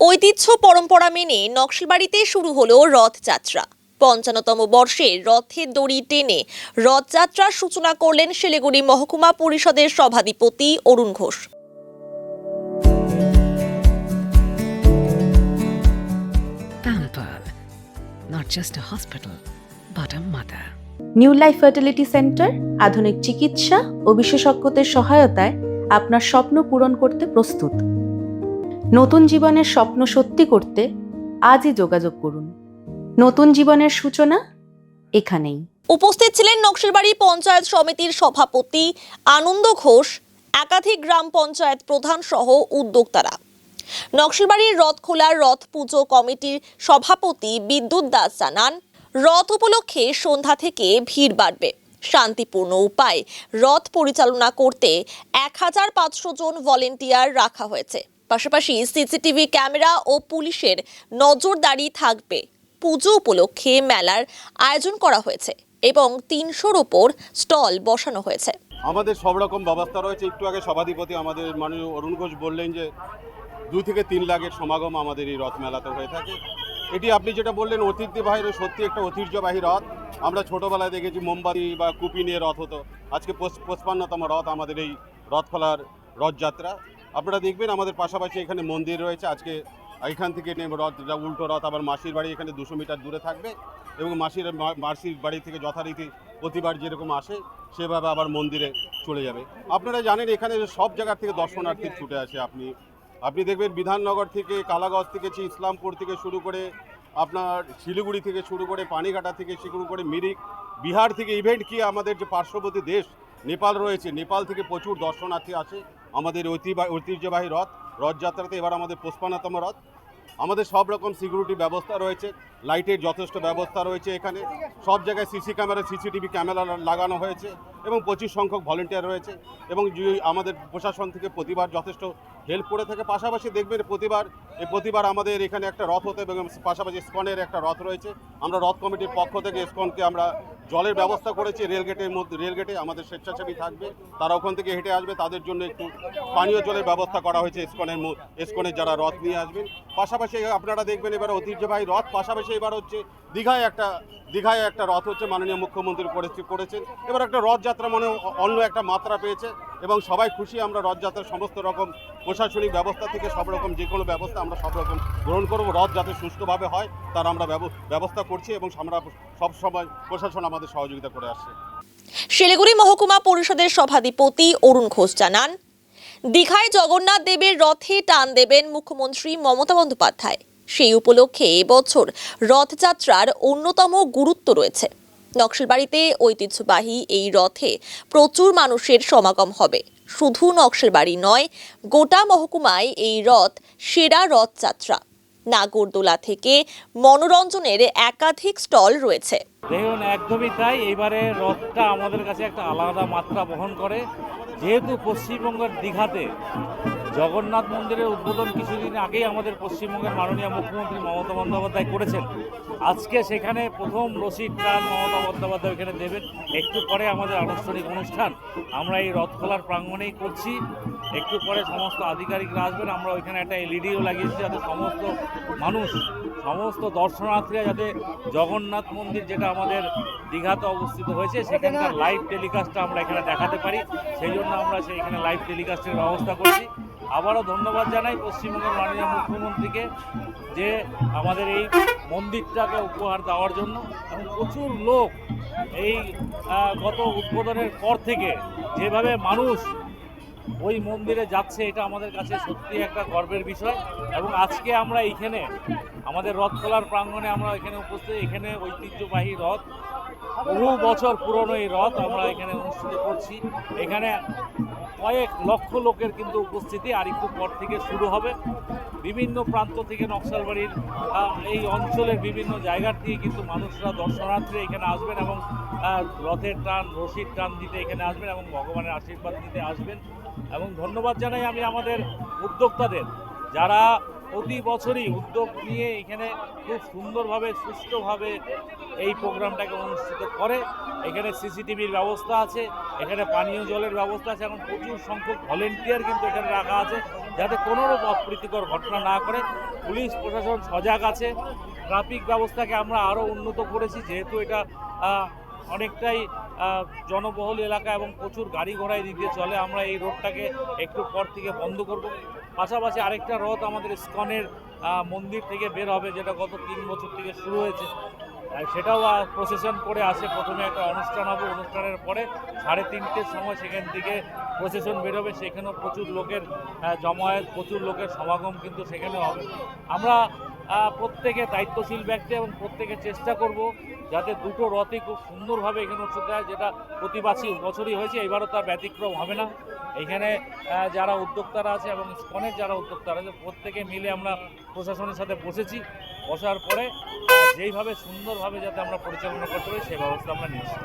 ঐতিহ্য পরম্পরা মেনে নকশালবাড়িতে শুরু হলো রথযাত্রা। ৫৫তম বর্ষে রথের দড়ি টেনে রথযাত্রার সূচনা করলেন শিলিগুড়ি মহকুমা পরিষদের সভাধিপতি Arun Ghosh. Pampered, not just a hospital, but a mother. New life fertility centre আধুনিক চিকিৎসা ও বিশেষজ্ঞদের সহায়তায় আপনার স্বপ্ন পূরণ করতে প্রস্তুত। নতুন জীবনের স্বপ্ন সত্যি করতে আজই যোগাযোগ করুন। নতুন জীবনের সূচনা এখানেই। উপস্থিত ছিলেন নকশালবাড়ি পঞ্চায়েত সমিতির সভাপতি আনন্দ ঘোষ, একাধিক গ্রাম পঞ্চায়েত প্রধান সহ উদ্যোক্তারা। নকশালবাড়ির রথখোলার রথ পুজো কমিটির সভাপতি বিদ্যুৎ দাস জানান, রথ উপলক্ষে সন্ধ্যা থেকে ভিড় বাড়বে। শান্তিপূর্ণ উপায়ে রথ পরিচালনা করতে ১৫০০ জন ভলেন্টিয়ার রাখা হয়েছে। পাশাপাশি সিসিটিভি ক্যামেরা ও পুলিশের নজরদারি থাকবে। পুজো উপলক্ষে মেলার আয়োজন করা হয়েছে এবং ৩০০-র ওপর স্টল বসানো হয়েছে। আমাদের সব রকম ব্যবস্থা রয়েছে। একটু আগে সভাধিপতি আমাদের মাননীয় অরুণ ঘোষ বললেন যে ২ থেকে ৩ লাখের সমাগম আমাদের এই রথ মেলাতে হয়ে থাকে। এটি আপনি যেটা বললেন ঐতিহ্যবাহী, সত্যি একটা ঐতিহ্যবাহী রথ। আমরা ছোটোবেলায় দেখেছি মোমবাতি বা কুপি নিয়ে রথ হতো। আজকে ৫৫তম রথ আমাদের এই রথখোলার রথযাত্রা। আপনারা দেখবেন আমাদের পাশাপাশি এখানে মন্দির রয়েছে। আজকে এখান থেকে রথ, উল্টো রথ আবার মাসির বাড়ি এখানে ২০০ মিটার দূরে থাকবে এবং মাসির বাড়ি থেকে যথারীতি প্রতিবার যেরকম আসে সেভাবে আবার মন্দিরে চলে যাবে। আপনারা জানেন এখানে সব জায়গার থেকে দর্শনার্থী ছুটে আসে। আপনি দেখবেন বিধাননগর থেকে, কালাগঞ্জ থেকে, ইসলামপুর থেকে শুরু করে আপনার শিলিগুড়ি থেকে শুরু করে পানিঘাটা থেকে শুরু করে মিরিক, বিহার থেকে, ইভেন্ট কি আমাদের যে পার্শ্ববর্তী দেশ নেপাল রয়েছে, নেপাল থেকে প্রচুর দর্শনার্থী আসে আমাদের ঐতিহ্যবাহী রথযাত্রাতে। এবার আমাদের ৫৫তম রথ। আমাদের সব রকম সিকিউরিটি ব্যবস্থা রয়েছে, লাইটের যথেষ্ট ব্যবস্থা রয়েছে। এখানে সব জায়গায় সিসিটিভি ক্যামেরা লাগানো হয়েছে এবং প্রচুর সংখ্যক ভলেন্টিয়ার রয়েছে এবং আমাদের প্রশাসন থেকে প্রতিবার যথেষ্ট হেল্প করে থাকে। পাশাপাশি দেখবেন প্রতিবার আমাদের এখানে একটা রথ হতে এবং পাশাপাশি ইসকনের একটা রথ রয়েছে। আমরা রথ কমিটির পক্ষ থেকে ইসকনকে আমরা জলের ব্যবস্থা করেছি। রেলগেটে আমাদের স্বেচ্ছাসেবী থাকবে, তারা ওখান থেকে হেঁটে আসবে। তাদের জন্য একটু পানীয় জলের ব্যবস্থা করা হয়েছে ইসকনের যারা রথ নিয়ে আসবেন। পাশাপাশি আপনারা দেখবেন এবার ঐতিহ্যবাহী রথ। পাশাপাশি এবার হচ্ছে দীঘায় একটা রথ হচ্ছে, মাননীয় মুখ্যমন্ত্রী করেছেন। এবার একটা রথযাত্রা মানে অন্য একটা মাত্রা পেয়েছে এবং সবাই খুশি। আমরা রথযাত্রার সমস্ত রকম প্রশাসনিক ব্যবস্থা থেকে সব রকম যে কোনো ব্যবস্থা আমরা সব রকম গ্রহণ করব। রথ যাতে সুষ্ঠুভাবে হয় তার আমরা ব্যবস্থা করছি এবং আমরা সবসময় প্রশাসন আমাদের সহযোগিতা করে আসছে। শিলিগুড়ি মহকুমা পরিষদের সভাধিপতি অরুণ ঘোষ জানান, দীঘায় জগন্নাথ দেবের রথে টান দেবেন মুখ্যমন্ত্রী মমতা বন্দ্যোপাধ্যায়। সেই উপলক্ষে এবছর রথযাত্রার অন্যতম গুরুত্ব রয়েছে। নকশালবাড়িতে ঐতিহ্যবাহী এই রথে প্রচুর মানুষের সমাগম হবে। শুধু নকশালবাড়ি নয়, গোটা মহকুমায় এই রথ সেরা রথযাত্রা। নাগরদোলা থেকে মনোরঞ্জনের একাধিক স্টল রয়েছে। দেখুন, একদমই তাই। এইবারে রথটা আমাদের কাছে একটা আলাদা মাত্রা বহন করে, যেহেতু পশ্চিমবঙ্গের দীঘাতে জগন্নাথ মন্দিরের উদ্বোধন কিছুদিন আগেই আমাদের পশ্চিমবঙ্গের মাননীয় মুখ্যমন্ত্রী মমতা বন্দ্যোপাধ্যায় করেছেন। আজকে সেখানে প্রথম রসিদ টান মমতা বন্দ্যোপাধ্যায় এখানে দেবেন। একটু পরে আমাদের আনুষ্ঠানিক অনুষ্ঠান আমরা এই রথখোলার প্রাঙ্গণেই করছি। একটু পরে সমস্ত আধিকারিকরা আসবেন। আমরা ওইখানে একটা এলইডিও লাগিয়েছি যাতে সমস্ত মানুষ, সমস্ত দর্শনার্থীরা যাতে জগন্নাথ মন্দির, যেটা আমাদের দীঘাতে অবস্থিত হয়েছে, সেখানকার লাইভ টেলিকাস্টটা আমরা এখানে দেখাতে পারি। সেই জন্য আমরা সেইখানে লাইভ টেলিকাস্টের ব্যবস্থা করছি। আবারও ধন্যবাদ জানাই পশ্চিমবঙ্গের মাননীয় মুখ্যমন্ত্রীকে যে আমাদের এই মন্দিরটাকে উপহার দেওয়ার জন্য। এবং প্রচুর লোক এই গত উদ্বোধনের পর থেকে যেভাবে মানুষ ওই মন্দিরে যাচ্ছে, এটা আমাদের কাছে সত্যি একটা গর্বের বিষয়। এবং আজকে আমরা এইখানে আমাদের রথখোলার প্রাঙ্গণে আমরা এখানে উপস্থিত। এখানে ঐতিহ্যবাহী রথ, বহু বছর পুরনো এই রথ আমরা এখানে অনুষ্ঠিত করছি। এখানে কয়েক লক্ষ লোকের কিন্তু উপস্থিতি আর একটু পর থেকে শুরু হবে। বিভিন্ন প্রান্ত থেকে নকশালবাড়ির এই অঞ্চলের বিভিন্ন জায়গার থেকে কিন্তু মানুষরা, দর্শনার্থীরা এখানে আসবেন এবং রথের টান, রশির টান দিতে এখানে আসবেন এবং ভগবানের আশীর্বাদ নিতে আসবেন। এবং ধন্যবাদ জানাই আমি আমাদের উদ্যোক্তাদের, যারা প্রতি বছরই উদ্যোগ নিয়ে এখানে খুব সুন্দরভাবে, সুষ্ঠুভাবে এই প্রোগ্রামটাকে অনুষ্ঠিত করে। এখানে সিসিটিভির ব্যবস্থা আছে, এখানে পানীয় জলের ব্যবস্থা আছে, এখন প্রচুর সংখ্যক ভলেন্টিয়ার কিন্তু এখানে রাখা আছে যাতে কোনোরূপ অপ্রীতিকর ঘটনা না করে। পুলিশ প্রশাসন সজাগ আছে। ট্রাফিক ব্যবস্থাকে আমরা আরও উন্নত করেছি, যেহেতু এটা অনেকটাই জনবহুল এলাকা এবং প্রচুর গাড়ি ঘোড়া এদিক দিয়ে চলে। আমরা এই রোডটাকে একটু পর থেকে বন্ধ করব। পাশাপাশি আরেকটা রথ আমাদের ইসকনের মন্দির থেকে বের হবে, যেটা গত 3 বছর থেকে শুরু হয়েছে। সেটাও প্রসেশন করে আসে। প্রথমে একটা অনুষ্ঠান হবে, অনুষ্ঠানের পরে 3:30-র সময় সেখান থেকে প্রসেশন বেরোবে। সেখানেও প্রচুর লোকের জমায়েত, প্রচুর লোকের সমাগম কিন্তু সেখানে হবে। আমরা প্রত্যেকে দায়িত্বশীল ব্যক্তি এবং প্রত্যেকে চেষ্টা করব যাতে দুটো রথই খুব সুন্দরভাবে এখানে উৎসব হয়, যেটা প্রতি বছরই হয়েছে, এবারও তার ব্যতিক্রম হবে না। এখানে যারা উদ্যোক্তারা আছে এবং ইসকনের যারা উদ্যোক্তারা আছে প্রত্যেকে মিলে আমরা প্রশাসনের সাথে বসেছি। বসার পরে যেইভাবে সুন্দরভাবে যাতে আমরা পরিচালনা করতে পারি সেই ব্যবস্থা আমরা নিচ্ছি।